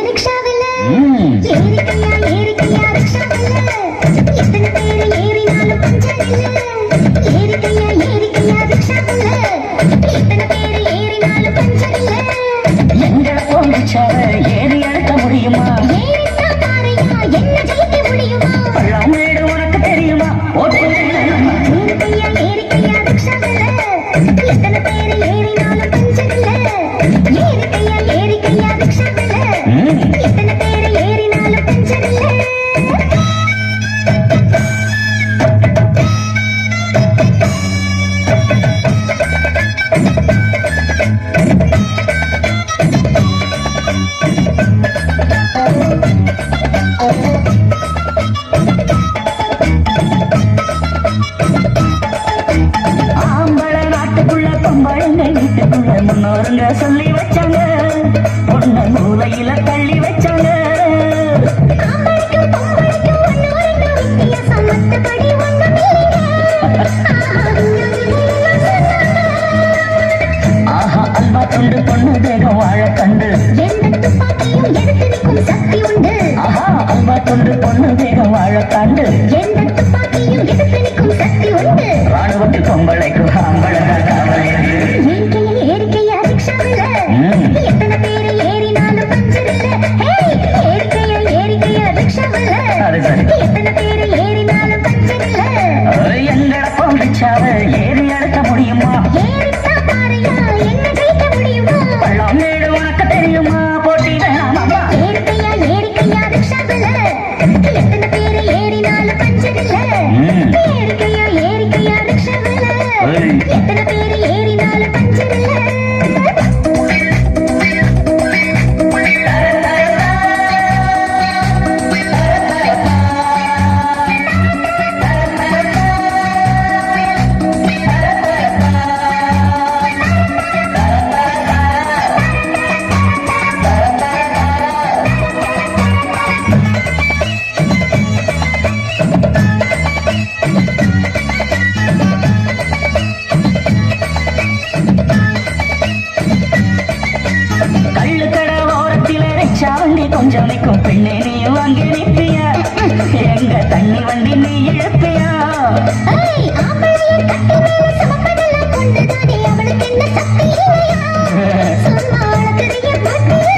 ரிக்ஷாவில் ஏறிக்கையா ஏறிக்கையா ரிக்ஷாவில் எத்தனை பேர் ஏறினாலும் பஞ்சர் இல்ல ஏறிக்கையா ஏறிக்கையா ரிக்ஷாவில் எத்தனை பேர் ஏறினாலும் பஞ்சர் இல்ல எங்களை போன்றிச்சாவ ஏறி அழுத்த முடியுமா ஏறித்தா பாறையா என்ன ஜெயிக்க முடியுமா பள்ளம் மேடு உனக்கு தெரியுமா ஏறிக்கையா ஏறிக்கையா ரிக்ஷாவில் எத்தனை பேர் ஏறினாலும் பஞ்சர் இல்ல ஏறிக்கையா ஏறிக்கையா ரிக்ஷாவில் எத்தனை பேர் ஏறினாலும் பஞ்சர் இல்ல ஆம்பளை நாட்டுக்குள்ள பொம்பளைங்க வீட்டுக்குள்ள முன்னோருங்க சொல்லி வச்சாங்க பொண்ண மூலையில தள்ளி வச்சாங்க ஆம்பளைக்கும் பொம்பளைக்கும் ஒன்னோரெண்டு வித்தியாசம் மத்தபடி ஒண்ணுமில்லைங்க ஆஹா அல்வா துண்டு பொண்ணு தேகம் வாழ கண்டு எந்த துப்பாக்கியும் எடுத்து நிற்கும் சக்தி உண்டு ஆஹா அல்வா துண்டு பொண்ணு தேகம் வாழ கண்டு எந்த துப்பாக்கியும் எடுத்து நிற்கும் சக்தி உண்டு ராணுவத்தில் பொம்பளைக்கு ஆம்பளை காவலை ஏறிக்கையா ஏறிக்கையா ரிக்ஷாவில் எத்தனை பேர் ஏறினாலும் பஞ்சர் இல்ல ஏறிக்கையா ஏறிக்கையா ரிக்ஷாவில் அது சரி எத்தனை பேர் ஏறினாலும் பஞ்சர் இல்ல எங்களை போன்றிச்சாவ ஏறி அழுத்த முடியுமா ஏறித்தா பாறையா என்ன ஜெயிக்க முடியுமா பள்ளம் மேடு உனக்கு தெரியுமா போட்டி வேணாமா ஏறிக்கையா ஏறிக்கையா ரிக்ஷாவில் எத்தனை பேர் ஏறினாலும் பஞ்சர் இல்ல ஏறிக்கையா ஏறிக்கையா ரிக்ஷாவில் எத்தனை பேர் ஏறினாலும் பஞ்சர் இல்ல கள்ளுக்கடை ஓரத்தில ரிக்ஷா வண்டி கொஞ்சம் நிற்கும் பெண்ணே நீயும் அங்கே நிற்பியா எங்க தண்ணி வண்டி நீ இழுப்பியா ஆம்பளைய கட்டி மேல சுமப்பதெல்லாம் கொண்டுதானே அவளுக்கு என்ன சக்தி இல்லையா சும்மா அழகறிய மாட்டியா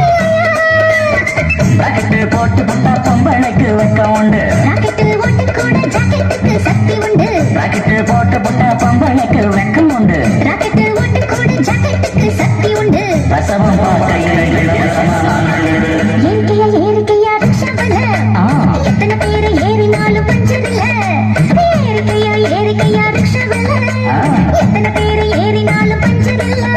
பாக்கெட்டு போட்டு புட்டா பொம்பளைக்கு வெக்க உண்டு ராக்கெட்டில் ஓட்டு கூட ஜாக்கெட்டுக்கு சக்தி உண்டு பாக்கெட்டு போட்டு புட்டா பொம்பளைக்கு வெக்கம் உண்டு ராக்கெட்டில் ஓட்டு கூட ஜாக்கெட்டுக்கு சக்தி உண்டு ரசமும் ஏறிக்கையா ஏறிக்கையா ரிக்ஷாவில் எத்தனை பேர் ஏறினாலும் பஞ்சர் இல்ல ஏறிக்கையா ஏறிக்கையா ரிக்ஷாவில் எத்தனை பேர் ஏறினாலும் பஞ்சர் இல்ல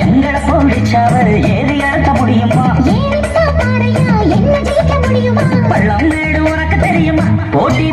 எங்களை போன்றிச்சாவ ஏறி அழுத்த முடியுமா ஏறித்தா பாறையா என்ன ஜெயிக்க முடியுமா பள்ளம் மேடு உனக்கு தெரியுமா போட்டி